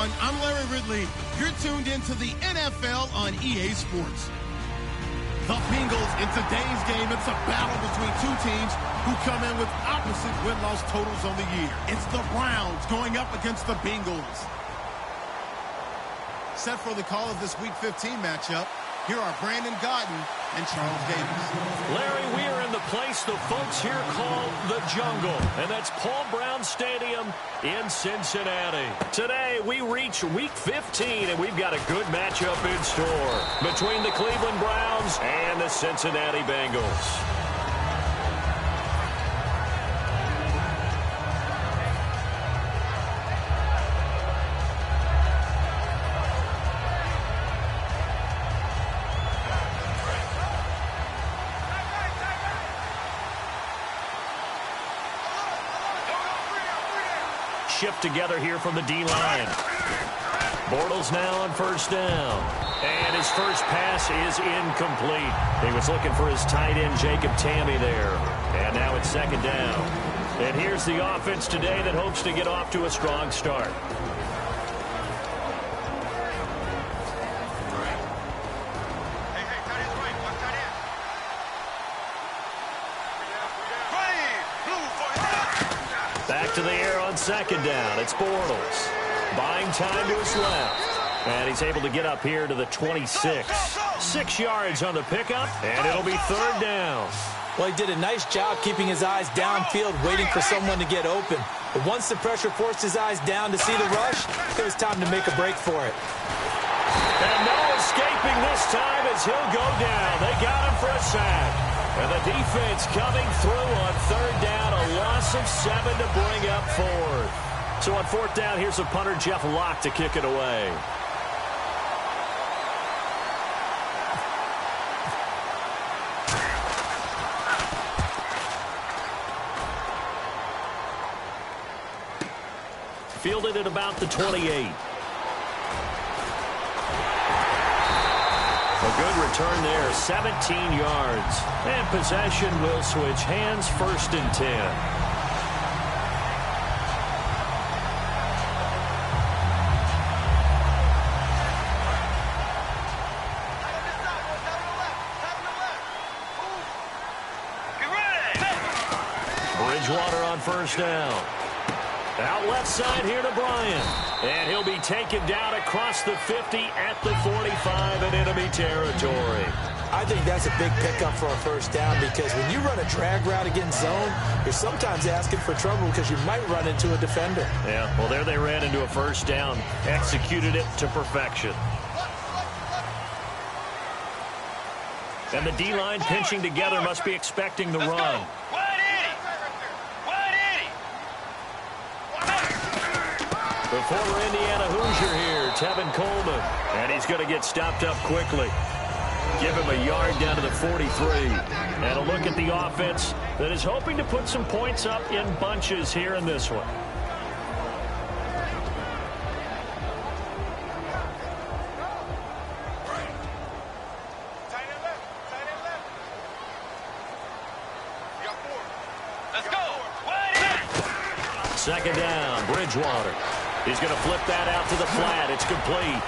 everyone. I'm Larry Ridley. You're tuned into the NFL on EA Sports. The Bengals in today's game, it's a battle between two teams who come in with opposite win-loss totals on the year. It's the Browns going up against the Bengals. Set for the call of this Week 15 matchup, here are Brandon Gaudin and Charles Davis. Larry, we are in the place the folks here call the Jungle, and that's Paul Brown Stadium in Cincinnati. Today, we reach Week 15, and we've got a good matchup in store between the Cleveland Browns and the Cincinnati Bengals. Shift together here from the D-line. Bortles now on first down. And his first pass is incomplete. He was looking for his tight end, Jacob Tammy, there. And now it's second down. And here's the offense today that hopes to get off to a strong start. Back to the air on second down. It's Bortles. Buying time to his left. And he's able to get up here to the 26. 6 yards on the pickup, and it'll be third down. Well, he did a nice job keeping his eyes downfield, waiting for someone to get open. But once the pressure forced his eyes down to see the rush, it was time to make a break for it. And no escaping this time as he'll go down. They got him for a sack. And the defense coming through on third down, a loss of 7 to bring up fourth. So on fourth down, here's the punter, Jeff Locke, to kick it away. Fielded at about the 28. A good return there, 17 yards. And possession will switch hands, first and 10. Bridgewater on first down. Out left side here to Bryant. And he'll be taken down across the 50 at the 45 in enemy territory. I think that's a big pickup for a first down because when you run a drag route against zone, you're sometimes asking for trouble because you might run into a defender. Yeah, well, there they ran into a first down. Executed it to perfection. And the D-line pinching together must be expecting the run. The former Indiana Hoosier here, Tevin Coleman. And he's going to get stopped up quickly. Give him a yard down to the 43. And a look at the offense that is hoping to put some points up in bunches here in this one. Second down, Bridgewater. He's going to flip that out to the flat. It's complete.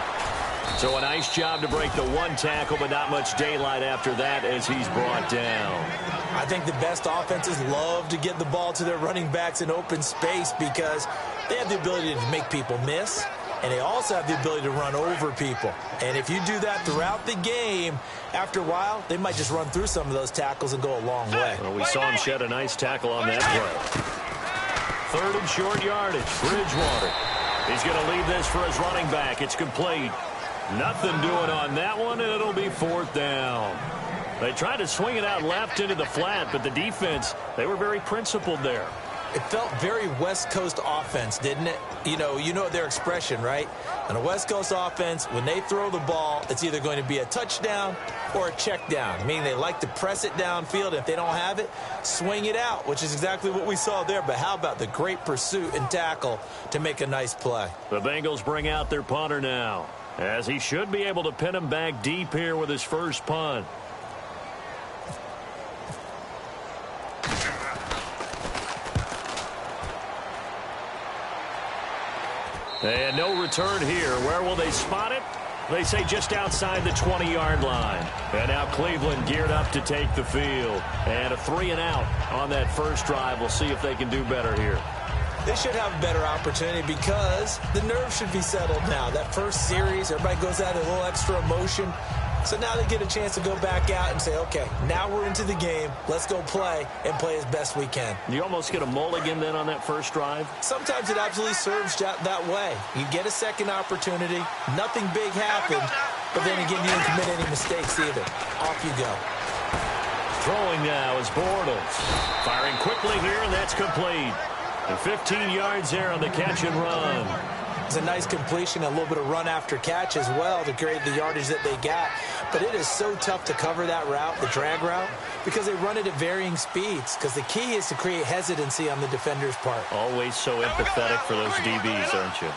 So a nice job to break the one tackle, but not much daylight after that as he's brought down. I think the best offenses love to get the ball to their running backs in open space because they have the ability to make people miss, and they also have the ability to run over people. And if you do that throughout the game, after a while, they might just run through some of those tackles and go a long way. Well, we saw him shed a nice tackle on that play. Third and short yardage, Bridgewater. He's going to leave this for his running back. It's complete. Nothing doing on that one, and it'll be fourth down. They tried to swing it out left into the flat, but the defense, they were very principled there. It felt very West Coast offense, didn't it? You know their expression, right? On a West Coast offense, when they throw the ball, it's either going to be a touchdown or a check down, meaning they like to press it downfield. If they don't have it, swing it out, which is exactly what we saw there. But how about the great pursuit and tackle to make a nice play? The Bengals bring out their punter now, as he should be able to pin him back deep here with his first punt. And no return here. Where will they spot it? They say just outside the 20-yard line. And now Cleveland geared up to take the field. And a 3-and-out on that first drive. We'll see if they can do better here. They should have a better opportunity because the nerves should be settled now. That first series, everybody goes out with a little extra emotion. So now they get a chance to go back out and say, okay, now we're into the game. Let's go play and play as best we can. You almost get a mulligan then on that first drive? Sometimes it absolutely serves that way. You get a second opportunity. Nothing big happened. But then again, you didn't commit any mistakes either. Off you go. Throwing now is Bortles. Firing quickly here, and that's complete. And 15 yards there on the catch and run. It's a nice completion, a little bit of run after catch as well to create the yardage that they got. But it is so tough to cover that route, the drag route, because they run it at varying speeds. Because the key is to create hesitancy on the defender's part. Always so empathetic for those DBs, aren't you?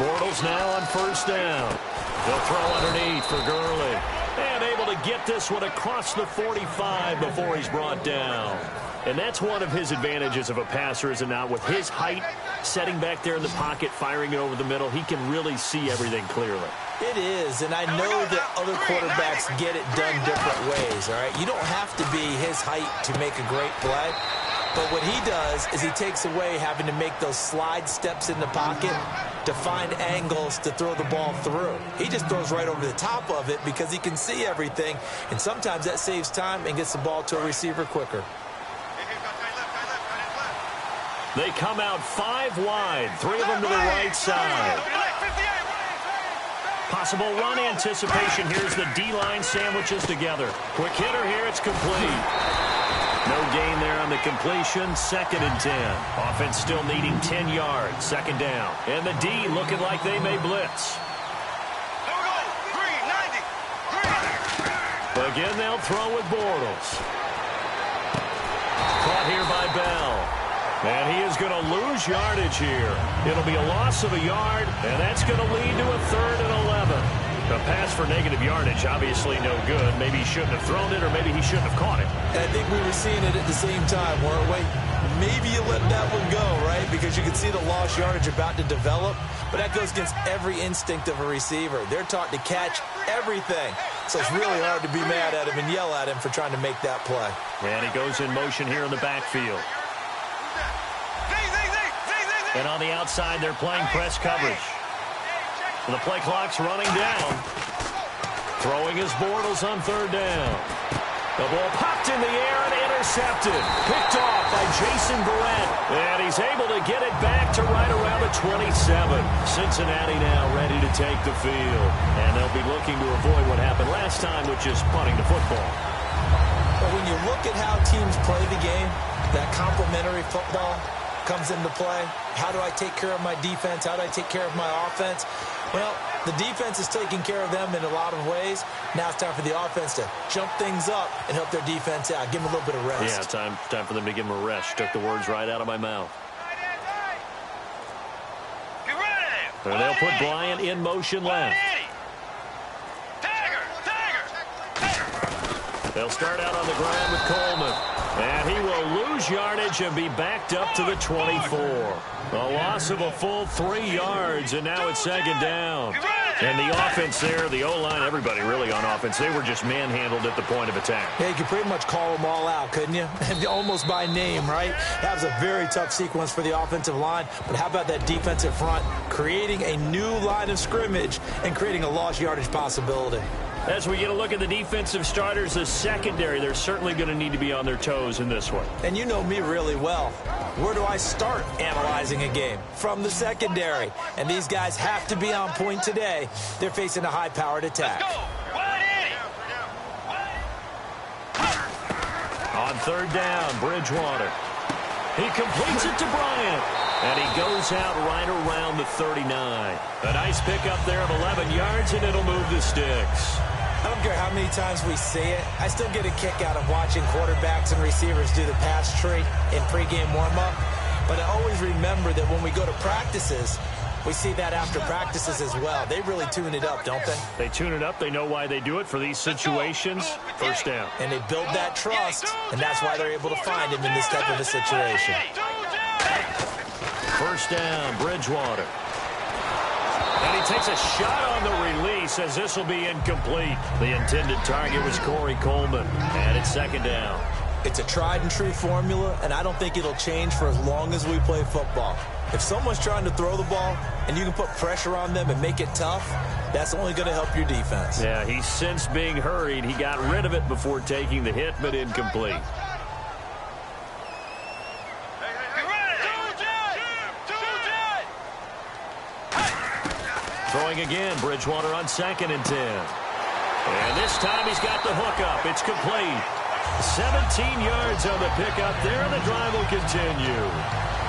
Bortles now on first down. They'll throw underneath for Gurley. And able to get this one across the 45 before he's brought down. And that's one of his advantages of a passer, is it not? With his height, setting back there in the pocket, firing it over the middle, he can really see everything clearly. It is, and I know that other quarterbacks get it done different ways, all right? You don't have to be his height to make a great play. But what he does is he takes away having to make those slide steps in the pocket to find angles to throw the ball through. He just throws right over the top of it because he can see everything, and sometimes that saves time and gets the ball to a receiver quicker. They come out 5 wide, 3 of them to the right side. Possible run anticipation. Here's the D-line sandwiches together. Quick hitter here, it's complete. No gain there on the completion. 2nd and 10. Offense still needing 10 yards. 2nd down. And the D looking like they may blitz. Again, they'll throw with Bortles. Caught here by Bell. And he is going to lose yardage here. It'll be a loss of a yard, and that's going to lead to a 3rd and 11. A pass for negative yardage, obviously no good. Maybe he shouldn't have thrown it, or maybe he shouldn't have caught it. And I think we were seeing it at the same time, weren't we? Maybe you let that one go, right? Because you can see the lost yardage about to develop. But that goes against every instinct of a receiver. They're taught to catch everything. So it's really hard to be mad at him and yell at him for trying to make that play. And he goes in motion here in the backfield. And on the outside, they're playing press coverage. The play clock's running down. Throwing his Bortles on 3rd down. The ball popped in the air and intercepted. Picked off by Jason Barrett. And he's able to get it back to right around the 27. Cincinnati now ready to take the field. And they'll be looking to avoid what happened last time, which is punting the football. But when you look at how teams play the game, that complementary football comes into play. How do I take care of my defense? How do I take care of my offense? Well, the defense is taking care of them in a lot of ways. Now it's time for the offense to jump things up and help their defense out. Give them a little bit of rest. Yeah, time for them to give them a rest. Took the words right out of my mouth. And they'll put Bryant in motion left. They'll start out on the ground with Coleman. And he will lose yardage and be backed up to the 24. A loss of a full 3 yards, and now it's 2nd down. And the offense there, the O-line, everybody really on offense, they were just manhandled at the point of attack. Yeah, you could pretty much call them all out, couldn't you? Almost by name, right? That was a very tough sequence for the offensive line. But how about that defensive front creating a new line of scrimmage and creating a lost yardage possibility? As we get a look at the defensive starters, the secondary, they're certainly going to need to be on their toes in this one. And you know me really well. Where do I start analyzing a game? From the secondary. And these guys have to be on point today. They're facing a high-powered attack. On 3rd down, Bridgewater. He completes it to Bryant. And he goes out right around the 39. A nice pickup there of 11 yards, and it'll move the sticks. I don't care how many times we see it. I still get a kick out of watching quarterbacks and receivers do the pass tree in pregame warm-up. But I always remember that when we go to practices, We see that after practices as well. They really tune it up, don't they? They tune it up. They know why they do it for these situations. First down. And they build that trust, and that's why they're able to find him in this type of a situation. First down, Bridgewater. And he takes a shot on the release as this will be incomplete. The intended target was Corey Coleman, and it's second down. It's a tried-and-true formula, and I don't think it'll change for as long as we play football. If someone's trying to throw the ball and you can put pressure on them and make it tough, that's only going to help your defense. Yeah, he's since being hurried. He got rid of it before taking the hit, but incomplete. Throwing again, Bridgewater on 2nd and 10. And this time he's got the hook up. It's complete. 17 yards on the pickup there, and the drive will continue.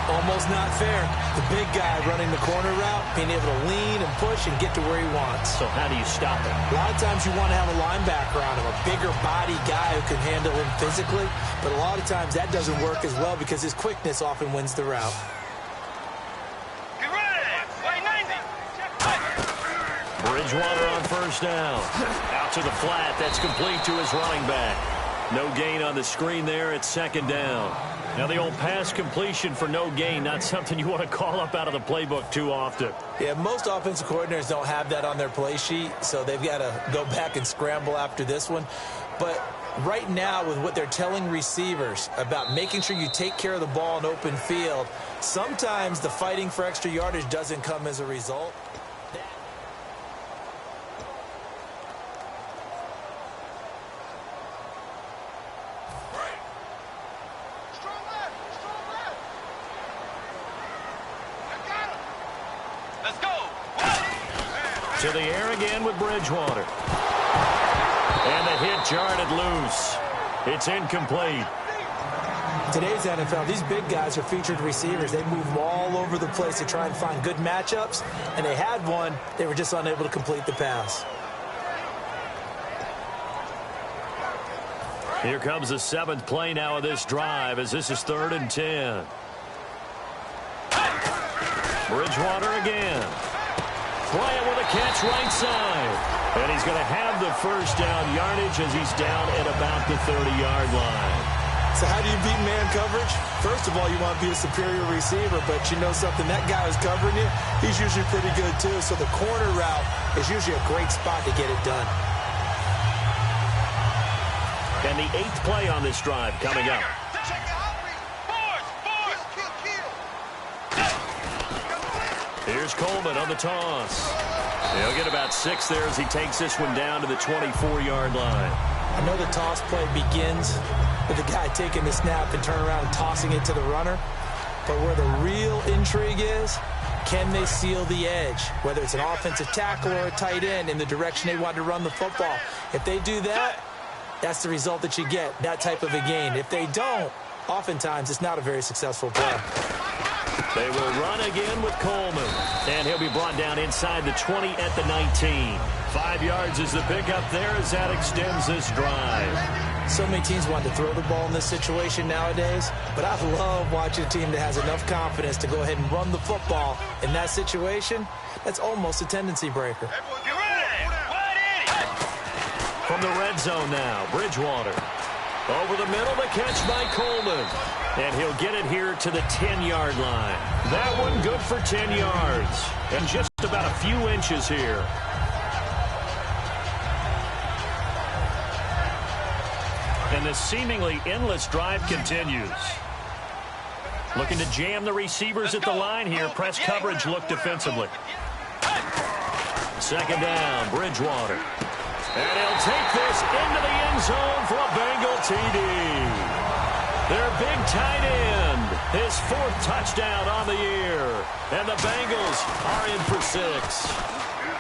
Almost not fair. The big guy running the corner route, being able to lean and push and get to where he wants. So how do you stop it? A lot of times you want to have a linebacker on him, a bigger body guy who can handle him physically. But a lot of times that doesn't work as well because his quickness often wins the route. Bridgewater on first down. Out to the flat. That's complete to his running back. No gain on the screen there. It's second down. Now the old pass completion for no gain, not something you want to call up out of the playbook too often. Yeah, most offensive coordinators don't have that on their play sheet, so they've got to go back and scramble after this one. But right now, with what they're telling receivers about making sure you take care of the ball in open field, sometimes the fighting for extra yardage doesn't come as a result. To the air again with Bridgewater. And the hit jarred loose. It's incomplete. Today's NFL, these big guys are featured receivers. They move all over the place to try and find good matchups, and they had one. They were just unable to complete the pass. Here comes the 7th play now of this drive as this is 3rd and 10. Bridgewater again. Bryant with a catch right side. And he's going to have the first down yardage as he's down at about the 30-yard line. So how do you beat man coverage? First of all, you want to be a superior receiver, but you know something, that guy who's covering you, he's usually pretty good too. So the corner route is usually a great spot to get it done. And the 8th play on this drive coming up. Here's Coleman on the toss. He'll get about 6 there as he takes this one down to the 24-yard line. I know the toss play begins with the guy taking the snap and turn around and tossing it to the runner. But where the real intrigue is, can they seal the edge? Whether it's an offensive tackle or a tight end in the direction they want to run the football. If they do that, that's the result that you get, that type of a gain. If they don't, oftentimes it's not a very successful play. They will run again with Coleman. And he'll be brought down inside the 20 at the 19. 5 yards is the pickup there as that extends this drive. So many teams want to throw the ball in this situation nowadays, but I love watching a team that has enough confidence to go ahead and run the football in that situation. That's almost a tendency breaker. From the red zone now, Bridgewater. Over the middle, the catch by Coleman. And he'll get it here to the 10-yard line. That one good for 10 yards. And just about a few inches here. And the seemingly endless drive continues. Looking to jam the receivers at the line here. Press coverage look defensively. Second down, Bridgewater. And he'll take this into the end zone for a Bengal TD. Their big tight end, his 4th touchdown on the year. And the Bengals are in for 6.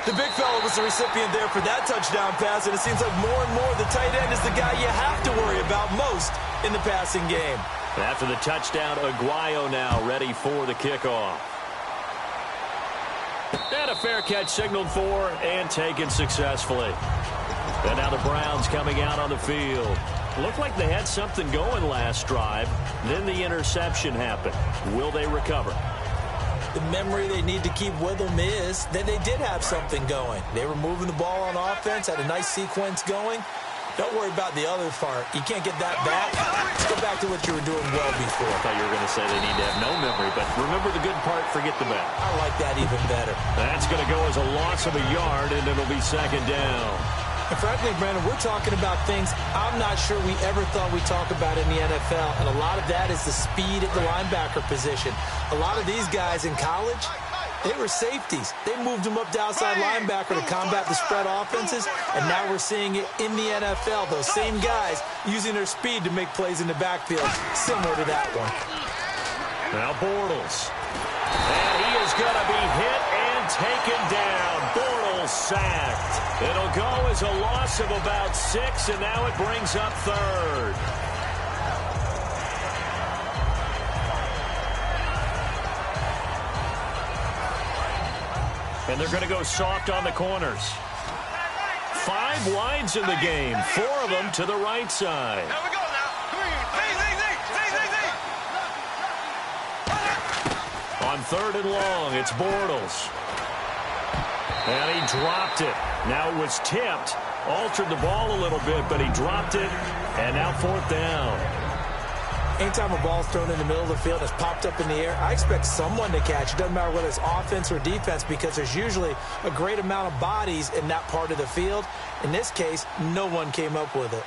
The big fella was the recipient there for that touchdown pass, and it seems like more and more the tight end is the guy you have to worry about most in the passing game. After the touchdown, Aguayo now ready for the kickoff. And a fair catch signaled for and taken successfully. And now the Browns coming out on the field. Looked like they had something going last drive. Then the interception happened. Will they recover? The memory they need to keep with them is that they did have something going. They were moving the ball on offense, had a nice sequence going. Don't worry about the other part. You can't get that back. Let's go back to what you were doing well before. I thought you were going to say they need to have no memory, but remember the good part, forget the bad. I like that even better. That's going to go as a loss of a yard, and it'll be second down. And frankly, Brandon, we're talking about things I'm not sure we ever thought we'd talk about in the NFL, and a lot of that is the speed at the linebacker position. A lot of these guys in college, they were safeties. They moved them up to outside linebacker to combat the spread offenses, and now we're seeing it in the NFL. Those same guys using their speed to make plays in the backfield, similar to that one. Now Bortles. And he is going to be hit and taken down. Bortles sacked. It'll go as a loss of about 6, and now it brings up third. And they're going to go soft on the corners. 5 wides in the game, 4 of them to the right side. Here we go now. On 3rd and long, it's Bortles. And he dropped it. Now it was tipped, altered the ball a little bit, but he dropped it, and now 4th down. Anytime a ball's thrown in the middle of the field, it's popped up in the air, I expect someone to catch. It doesn't matter whether it's offense or defense, because there's usually a great amount of bodies in that part of the field. In this case, no one came up with it.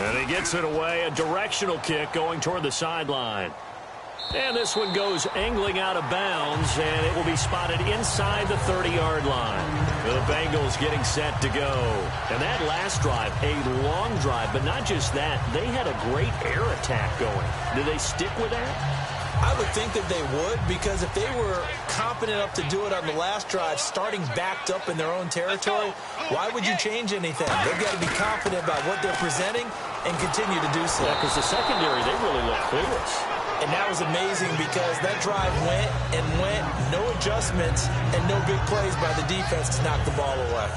And he gets it away, a directional kick going toward the sideline. And this one goes angling out of bounds, and it will be spotted inside the 30-yard line. The Bengals getting set to go. And that last drive, a long drive, but not just that. They had a great air attack going. Do they stick with that? I would think that they would, because if they were competent enough to do it on the last drive, starting backed up in their own territory, why would you change anything? They've got to be confident about what they're presenting and continue to do so. Yeah, because the secondary, they really look clueless. And that was amazing because that drive went and went, no adjustments, and no big plays by the defense to knock the ball away.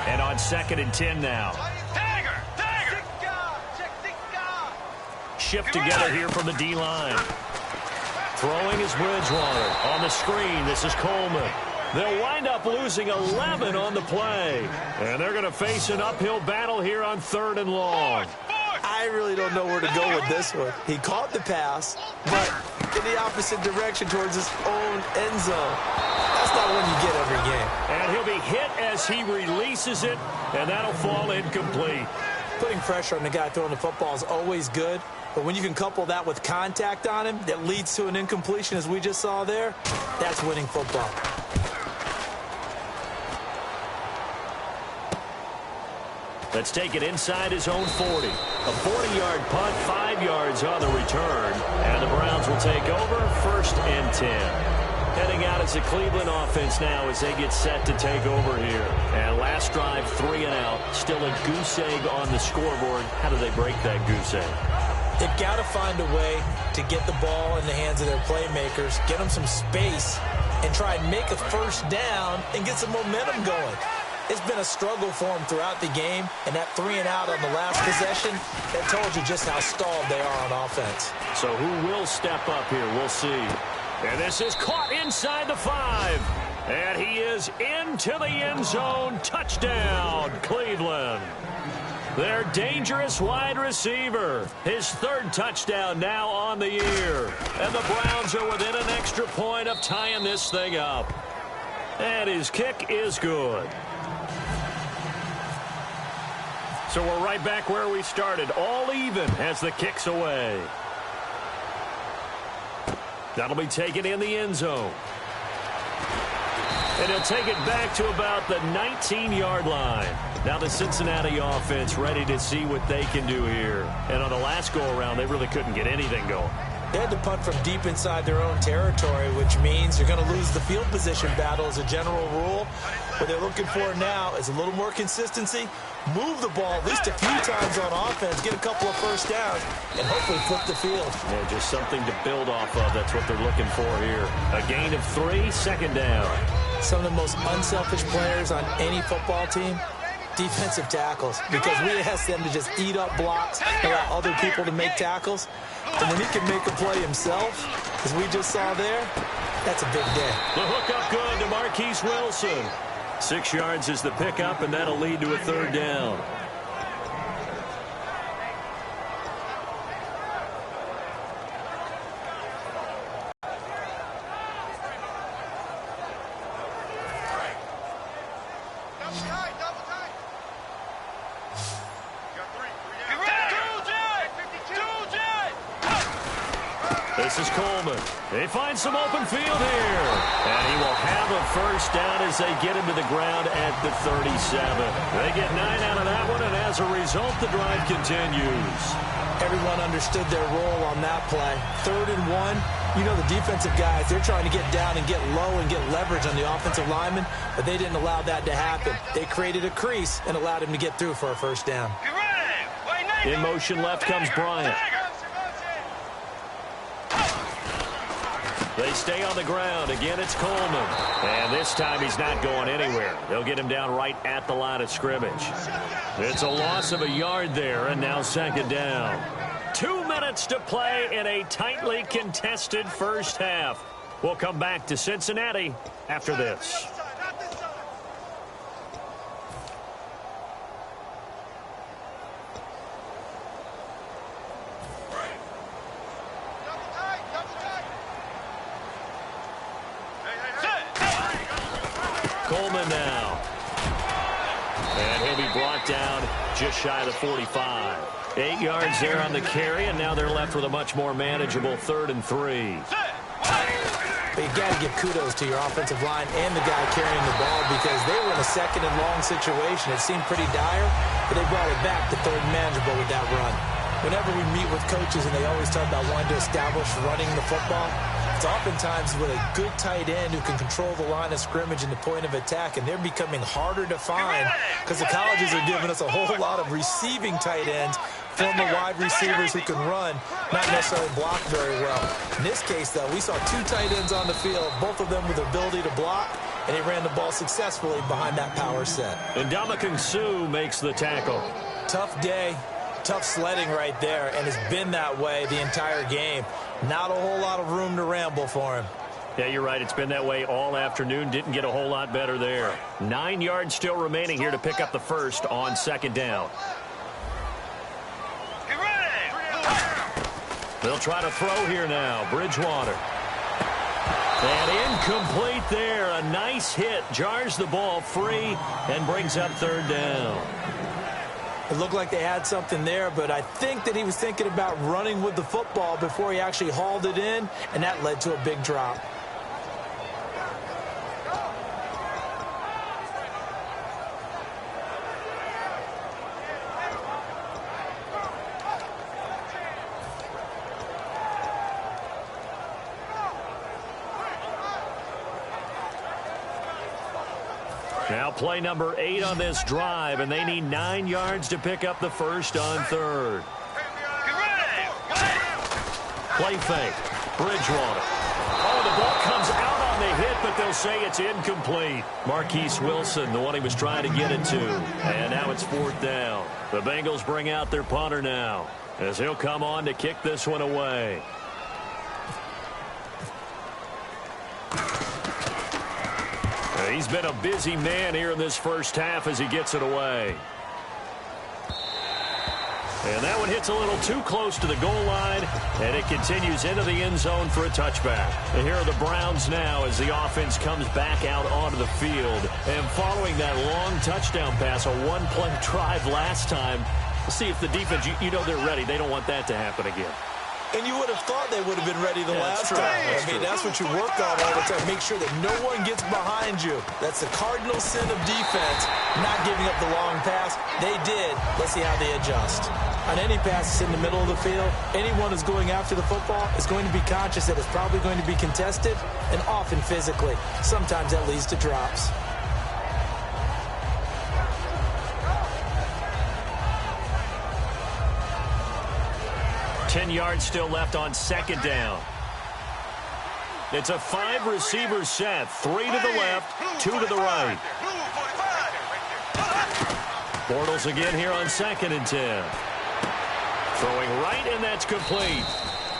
And on 2nd and 10 now. Shift together here from the D-line. Throwing is Bridgewater. On the screen, this is Coleman. They'll wind up losing 11 on the play. And they're going to face an uphill battle here on 3rd and long. I really don't know where to go with this one. He caught the pass, but in the opposite direction towards his own end zone. That's not one you get every game. And he'll be hit as he releases it, and that'll fall incomplete. Putting pressure on the guy throwing the football is always good, but when you can couple that with contact on him that leads to an incompletion, as we just saw there, that's winning football. Let's take it inside his own 40. A 40-yard punt, 5 yards on the return, and the Browns will take over 1st and 10. Heading out as a Cleveland offense now as they get set to take over here. And last drive, 3 and out. Still a goose egg on the scoreboard. How do they break that goose egg? They've got to find a way to get the ball in the hands of their playmakers, get them some space, and try and make a 1st down and get some momentum going. It's been a struggle for them throughout the game, and that 3 and out on the last possession, that told you just how stalled they are on offense. So who will step up here? We'll see. And this is caught inside the 5. And he is into the end zone. Touchdown, Cleveland. Their dangerous wide receiver. His 3rd touchdown now on the year. And the Browns are within an extra point of tying this thing up. And his kick is good. So we're right back where we started. All even as the kick's away. That'll be taken in the end zone. And he'll take it back to about the 19-yard line. Now the Cincinnati offense ready to see what they can do here. And on the last go-around, they really couldn't get anything going. They had to punt from deep inside their own territory, which means you're going to lose the field position battle as a general rule. What they're looking for now is a little more consistency, move the ball at least a few times on offense, get a couple of first downs, and hopefully flip the field. Yeah, just something to build off of. That's what they're looking for here. A gain of 3, second down. Some of the most unselfish players on any football team, defensive tackles, because we ask them to just eat up blocks, allow other people to make tackles. And when he can make a play himself, as we just saw there, that's a big day. The hook up good to Marquise Wilson. 6 yards is the pickup, and that'll lead to a third down. This is Coleman. They find some open field here. And he will have a first down as they get him to the ground at the 37. They get 9 out of that one, and as a result, the drive continues. Everyone understood their role on that play. 3rd and 1. You know the defensive guys, they're trying to get down and get low and get leverage on the offensive lineman, but they didn't allow that to happen. They created a crease and allowed him to get through for a first down. In motion left comes Bryant. They stay on the ground. Again, it's Coleman. And this time he's not going anywhere. They'll get him down right at the line of scrimmage. It's a loss of a yard there, and now second down. 2 minutes to play in a tightly contested first half. We'll come back to Cincinnati after this. Coleman now. And he'll be brought down just shy of the 45. 8 yards there on the carry, and now they're left with a much more manageable 3rd and 3. But you got to give kudos to your offensive line and the guy carrying the ball, because they were in a 2nd and long situation. It seemed pretty dire, but they brought it back to 3rd and manageable with that run. Whenever we meet with coaches and they always talk about wanting to establish running the football, it's oftentimes with a good tight end who can control the line of scrimmage and the point of attack, and they're becoming harder to find because the colleges are giving us a whole lot of receiving tight ends, former wide receivers who can run, not necessarily block very well. In this case, though, we saw 2 tight ends on the field, both of them with the ability to block, and they ran the ball successfully behind that power set. And Ndamukong Suh makes the tackle. Tough day. Tough sledding right there, and it's been that way the entire game. Not a whole lot of room to ramble for him. Yeah, you're right. It's been that way all afternoon. Didn't get a whole lot better there. 9 yards still remaining here to pick up the first on second down. They'll try to throw here now. Bridgewater. And incomplete there. A nice hit. Jars the ball free and brings up 3rd down. It looked like they had something there, but I think that he was thinking about running with the football before he actually hauled it in, and that led to a big drop. Now play number 8 on this drive, and they need 9 yards to pick up the first on 3rd. Play fake. Bridgewater. Oh, the ball comes out on the hit, but they'll say it's incomplete. Marquise Wilson, the one he was trying to get it to. And now it's 4th down. The Bengals bring out their punter now, as he'll come on to kick this one away. He's been a busy man here in this first half as he gets it away. And that one hits a little too close to the goal line, and it continues into the end zone for a touchback. And here are the Browns now as the offense comes back out onto the field. And following that long touchdown pass, a one-play drive last time, we'll see if the defense, you know they're ready. They don't want that to happen again. And you would have thought they would have been ready the last time. I mean, that's what you work on all the time. Make sure that no one gets behind you. That's the cardinal sin of defense, not giving up the long pass. They did. Let's see how they adjust. On any passes in the middle of the field, anyone who's going after the football is going to be conscious that it's probably going to be contested, and often physically. Sometimes that leads to drops. Yards still left on second down. It's a 5-receiver set. 3 to the left, 2 to the right. Bortles again here on 2nd and 10. Throwing right, and that's complete.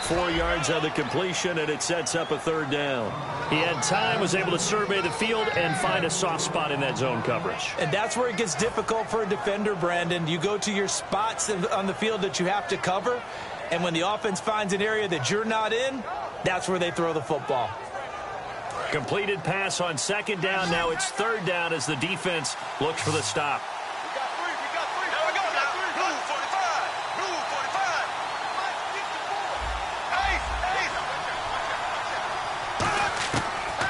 4 yards on the completion, and it sets up a 3rd down. He had time, was able to survey the field and find a soft spot in that zone coverage. And that's where it gets difficult for a defender, Brandon. You go to your spots on the field that you have to cover, and when the offense finds an area that you're not in, that's where they throw the football. Completed pass on 2nd down. Now it's 3rd down as the defense looks for the stop.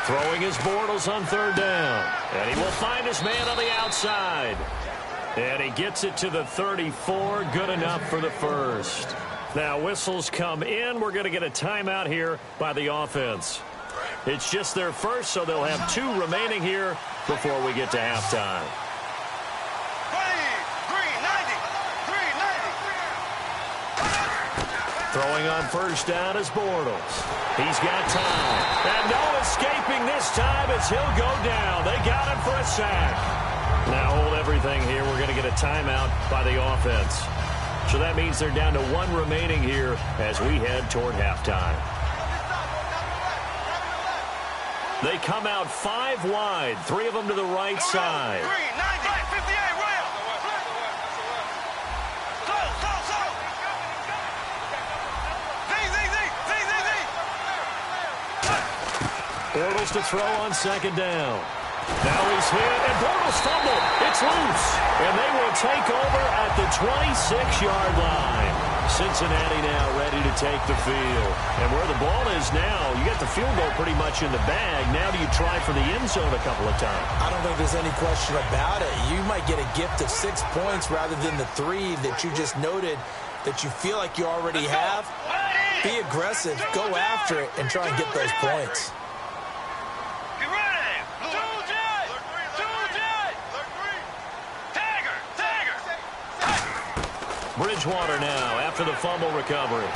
Throwing his Bortles on 3rd down. And he will find his man on the outside. And he gets it to the 34. Good enough for the 1st. Now whistles come in. We're going to get a timeout here by the offense. It's just their 1st, so they'll have 2 remaining here before we get to halftime. Throwing on 1st down is Bortles. He's got time. And no escaping this time as he'll go down. They got him for a sack. Now hold everything here. We're going to get a timeout by the offense. So that means they're down to 1 remaining here as we head toward halftime. They come out 5 wide, 3 of them to the right side. Bortles to throw on 2nd down. Now he's hit, and Bortles fumbled. It's loose, and they will take over at the 26-yard line. Cincinnati now ready to take the field. And where the ball is now, you got the field goal pretty much in the bag. Now do you try for the end zone a couple of times? I don't think there's any question about it. You might get a gift of 6 points rather than the 3 that you just noted that you feel like you already have. Be aggressive, go after it, and try and get those points. Bridgewater now after the fumble recovery.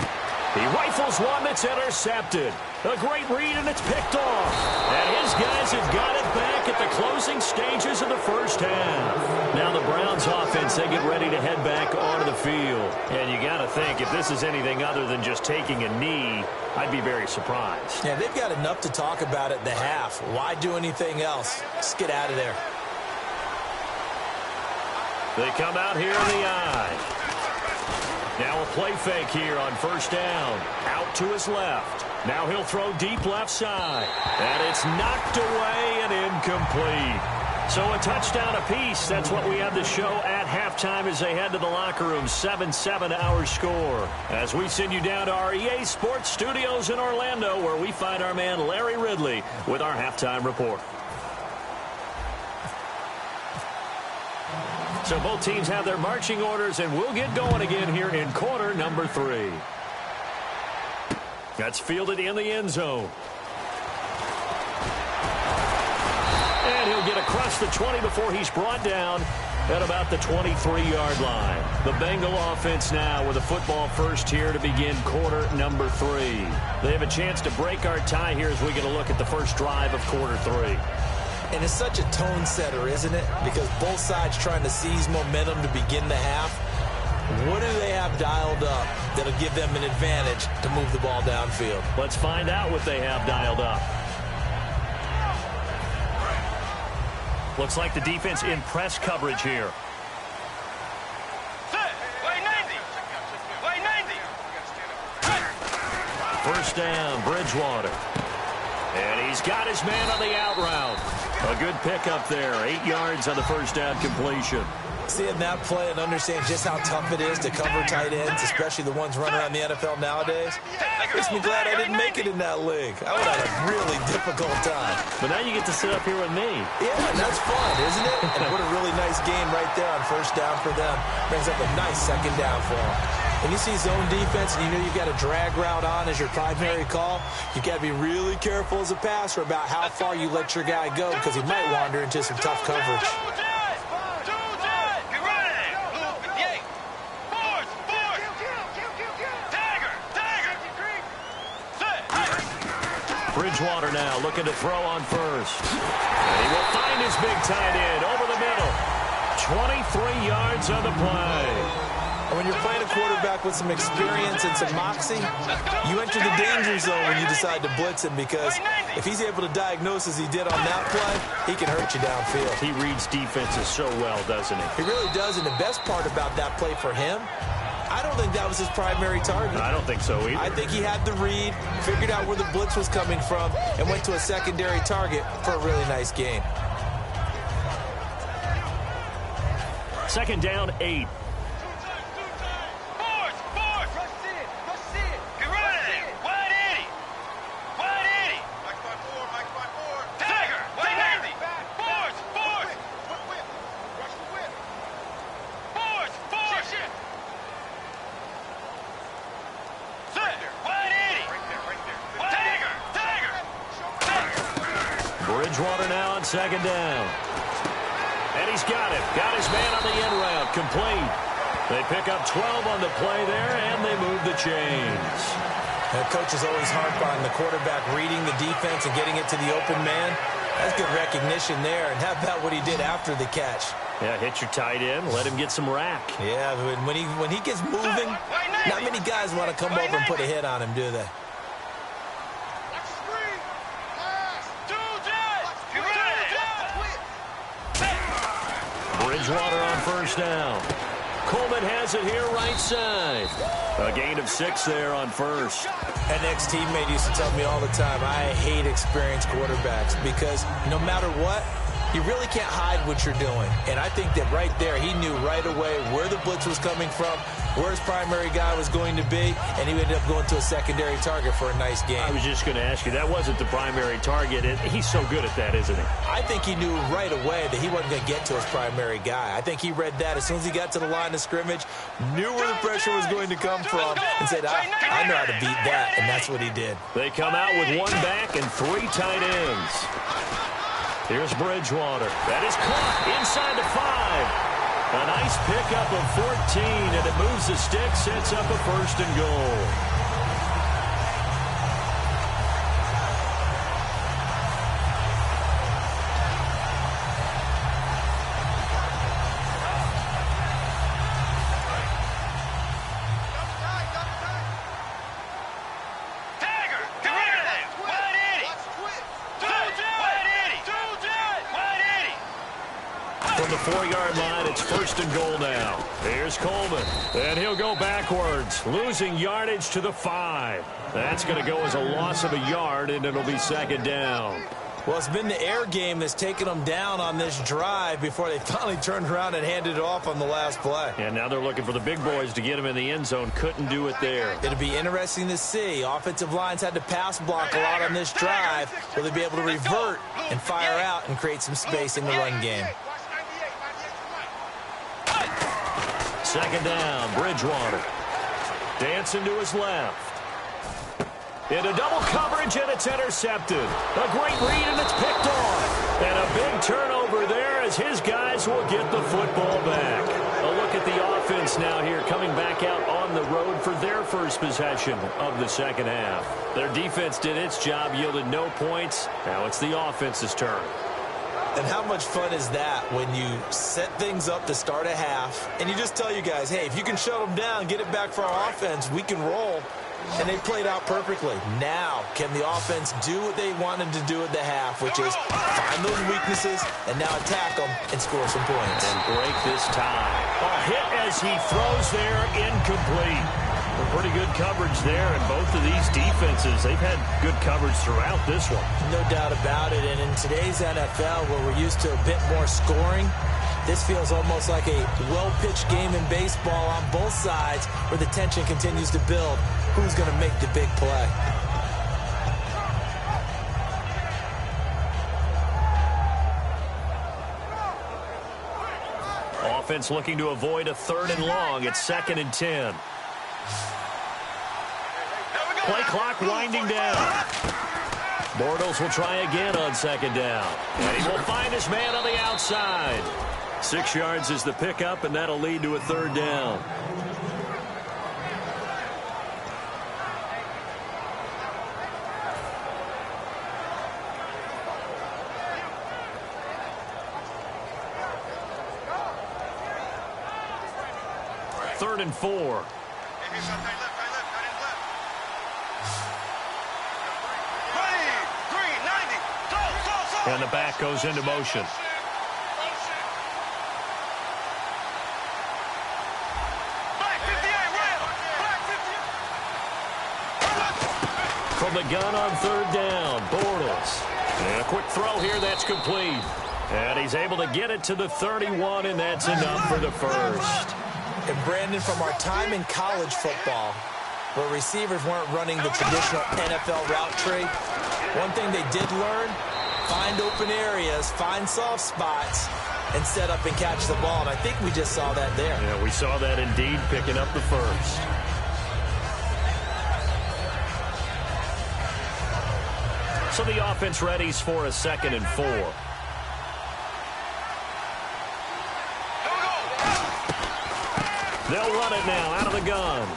He rifles one that's intercepted. A great read, and it's picked off. And his guys have got it back at the closing stages of the 1st half. Now the Browns offense, they get ready to head back onto the field. And you got to think, if this is anything other than just taking a knee, I'd be very surprised. Yeah, they've got enough to talk about at the half. Why do anything else? Just get out of there. They come out here in the eye. Now a play fake here on 1st down. Out to his left. Now he'll throw deep left side. And it's knocked away and incomplete. So a touchdown apiece. That's what we have to show at halftime as they head to the locker room. 7-7 our score. As we send you down to our EA Sports Studios in Orlando, where we find our man Larry Ridley with our halftime report. So both teams have their marching orders, and we'll get going again here in quarter number 3. That's fielded in the end zone. And he'll get across the 20 before he's brought down at about the 23-yard line. The Bengal offense now with a football first here to begin quarter number 3. They have a chance to break our tie here as we get a look at the first drive of quarter 3. And it's such a tone setter, isn't it? Because both sides trying to seize momentum to begin the half. What do they have dialed up that'll give them an advantage to move the ball downfield? Let's find out what they have dialed up. Looks like the defense in press coverage here. First down, Bridgewater. And he's got his man on the out route. A good pickup there. 8 yards on the first down completion. Seeing that play and understand just how tough it is to cover tight ends, especially the ones running around the NFL nowadays, makes me glad I didn't make it in that league. I would have had a really difficult time. But now you get to sit up here with me. Yeah, and that's fun, isn't it? And what a really nice game right there on first down for them. Brings up a nice second down for them. When you see zone defense and you know you've got a drag route on as your primary call, you've got to be really careful as a passer about how far you let your guy go because he might wander into some tough coverage. Bridgewater now looking to throw on first. And he will find his big tight end over the middle. 23 yards on the play. And when you're playing a quarterback with some experience and some moxie, you enter the danger zone when you decide to blitz him because if he's able to diagnose as he did on that play, he can hurt you downfield. He reads defenses so well, doesn't he? He really does, and the best part about that play for him, I don't think that was his primary target. I don't think so either. I think he had the read, figured out where the blitz was coming from, and went to a secondary target for a really nice game. Second down, 8. Bridgewater now on second down. And he's got it. Got his man on the end route. Complete. They pick up 12 on the play there, and they move the chains. The coach is always harp on the quarterback reading the defense and getting it to the open man. That's good recognition there. And how about what he did after the catch? Yeah, hit your tight end. Let him get some rack. Yeah, when he gets moving, not many guys want to come over and put a hit on him, do they? Bridgewater on first down. Coleman has it here right side. A gain of 6 there on first. An ex-teammate used to tell me all the time, I hate experienced quarterbacks because no matter what, you really can't hide what you're doing. And I think that right there, he knew right away where the blitz was coming from, where his primary guy was going to be, and he ended up going to a secondary target for a nice game. I was just going to ask you, that wasn't the primary target. He's so good at that, isn't he? I think he knew right away that he wasn't going to get to his primary guy. I think he read that as soon as he got to the line of scrimmage, knew where the pressure was going to come from, and said, I know how to beat that, and that's what he did. They come out with 1 back and 3 tight ends. Here's Bridgewater. That is caught inside the 5. A nice pickup of 14, and it moves the stick, sets up a 1st and goal. From the 4-yard line, it's 1st and goal now. Here's Coleman, and he'll go backwards, losing yardage to the 5. That's going to go as a loss of a yard, and it'll be 2nd down. Well, it's been the air game that's taken them down on this drive before they finally turned around and handed it off on the last play. And now they're looking for the big boys to get him in the end zone. Couldn't do it there. It'll be interesting to see. Offensive lines had to pass block a lot on this drive. Will they be able to revert and fire out and create some space in the run game? 2nd down, Bridgewater. Dancing to his left. Into double coverage, and it's intercepted. A great read, and it's picked off. And a big turnover there as his guys will get the football back. A look at the offense now here, coming back out on the road for their first possession of the 2nd half. Their defense did its job, yielded no points. Now it's the offense's turn. And how much fun is that when you set things up to start a half, and you just tell you guys, hey, if you can shut them down, get it back for our offense, we can roll. And they played out perfectly. Now, can the offense do what they wanted to do at the half, which is find those weaknesses and now attack them and score some points. And break this tie. A hit as he throws there, incomplete. Pretty good coverage there, and both of these defenses, they've had good coverage throughout this one. No doubt about it, and in today's NFL, where we're used to a bit more scoring, this feels almost like a well-pitched game in baseball on both sides where the tension continues to build. Who's going to make the big play? Offense looking to avoid a 3rd and long. It's 2nd and 10. Play clock winding down. Bortles will try again on 2nd down. And he will find his man on the outside. 6 yards is the pickup, and that'll lead to a 3rd down. Third and 4. And the back goes into motion. From the gun on 3rd down, Bortles. And a quick throw here, that's complete. And he's able to get it to the 31, and that's enough for the first. And Brandon, from our time in college football, where receivers weren't running the traditional NFL route tree, one thing they did learn, find open areas, find soft spots, and set up and catch the ball. And I think we just saw that there. Yeah, we saw that indeed, picking up the first. So the offense readies for a 2nd and 4. They'll run it now out of the gun.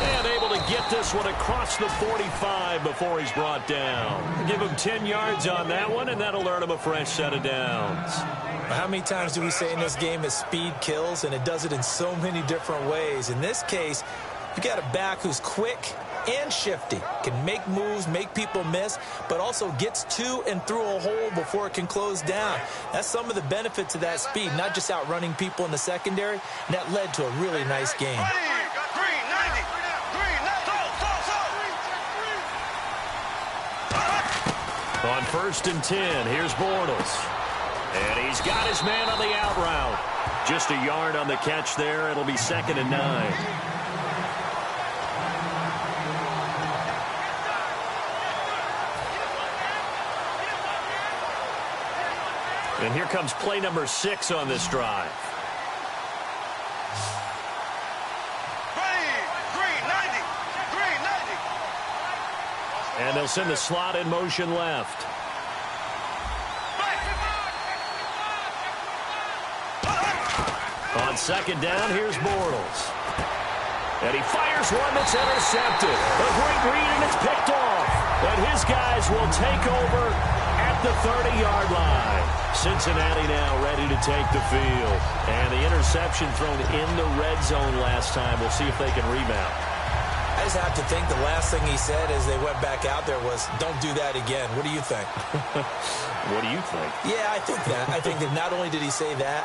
And able to get this one across the 45 before he's brought down. Give him 10 yards on that one, and that'll earn him a fresh set of downs. How many times do we say in this game that speed kills, and it does it in so many different ways? In this case, you got a back who's quick and shifty, can make moves, make people miss, but also gets to and through a hole before it can close down. That's some of the benefits of that speed, not just outrunning people in the secondary, and that led to a really nice game. On 1st and 10, here's Bortles. And he's got his man on the out route. Just a yard on the catch there. It'll be 2nd and 9. And here comes play number 6 on this drive. And they'll send the slot in motion left. On 2nd down, here's Bortles. And he fires one that's intercepted. A great read, and it's picked off. And his guys will take over at the 30-yard line. Cincinnati now ready to take the field. And the interception thrown in the red zone last time. We'll see if they can rebound. I just have to think the last thing he said as they went back out there was, don't do that again. What do you think? What do you think? Yeah, I think that. I think that not only did he say that,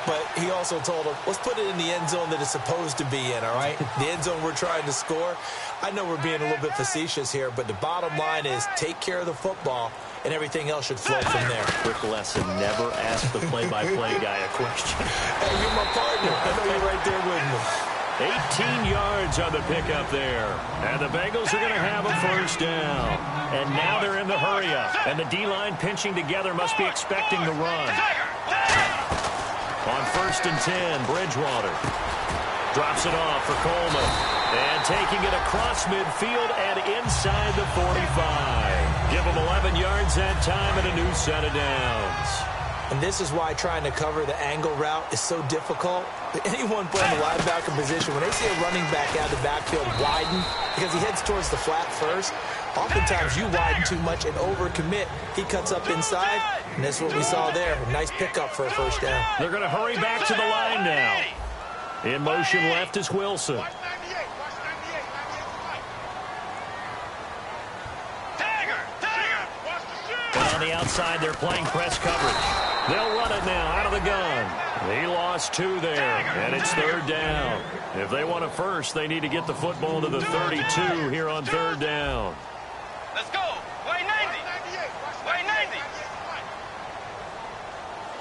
but he also told him, let's put it in the end zone that it's supposed to be in, all right? The end zone we're trying to score. I know we're being a little bit facetious here, but the bottom line is take care of the football, and everything else should flow from there. Quick lesson, never ask the play-by-play guy a question. Hey, you're my partner. I know you're right there with me. 18 yards on the pickup there. And the Bengals are going to have a first down. And now they're in the hurry-up. And the D-line pinching together must be expecting the run. On 1st and 10, Bridgewater drops it off for Coleman. And taking it across midfield and inside the 45. Give them 11 yards that time and a new set of downs. And this is why trying to cover the angle route is so difficult. Anyone playing the linebacker position, when they see a running back out of the backfield widen, because he heads towards the flat first, oftentimes you widen too much and overcommit. He cuts up inside, and that's what we saw there. A nice pickup for a first down. They're going to hurry back to the line now. In motion left is Wilson. And on the outside, they're playing press coverage. They'll run it now out of the gun. He lost 2 there, and it's 3rd down. If they want a first, they need to get the football to the 32 here on 3rd down. Let's go. Way 90. Way 90.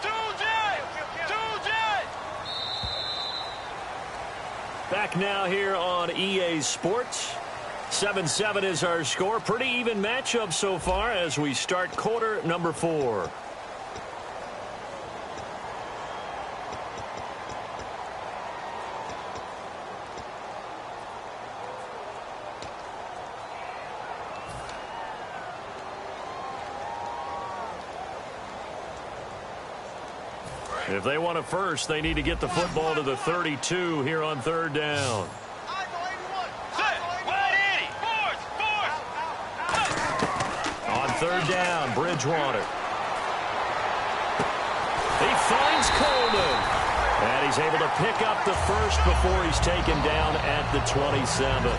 2J. Back now here on EA Sports. 7-7 is our score. Pretty even matchup so far as we start quarter number 4. If they want a first, they need to get the football to the 32 here on 3rd down. On 3rd down, Bridgewater. He finds Coleman. And he's able to pick up the first before he's taken down at the 27.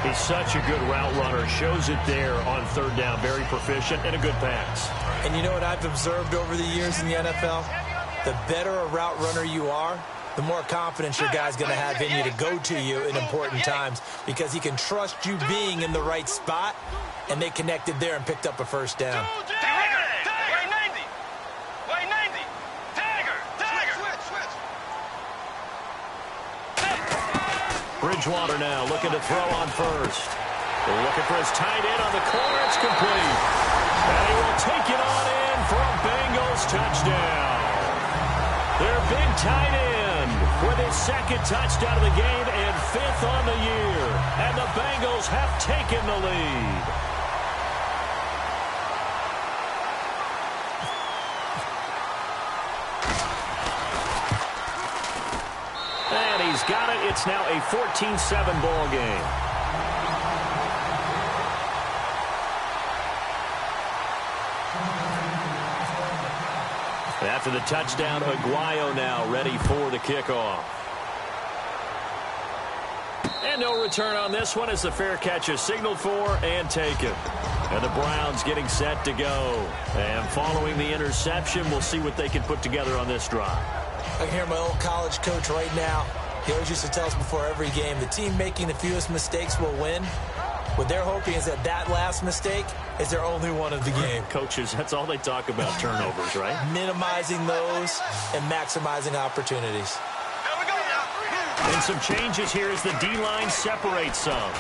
He's such a good route runner. Shows it there on 3rd down. Very proficient and a good pass. And you know what I've observed over the years in the NFL? The better a route runner you are, the more confidence your guy's going to have in you to go to you in important times because he can trust you being in the right spot, and they connected there and picked up a first down. Bridgewater now looking to throw on first. They're looking for his tight end on the corner. It's complete. And he will take it on in for a Bengals touchdown. Their big tight end with his 2nd touchdown of the game and 5th on the year. And the Bengals have taken the lead. And he's got it. It's now a 14-7 ball game. After the touchdown, Aguayo now ready for the kickoff. And no return on this one as the fair catch is signaled for and taken. And the Browns getting set to go. And following the interception, we'll see what they can put together on this drive. I can hear my old college coach right now. He always used to tell us before every game, the team making the fewest mistakes will win. What they're hoping is that that last mistake is their only one of the game. Coaches, that's all they talk about, turnovers, right? Minimizing those and maximizing opportunities. And some changes here as the D-line separates some.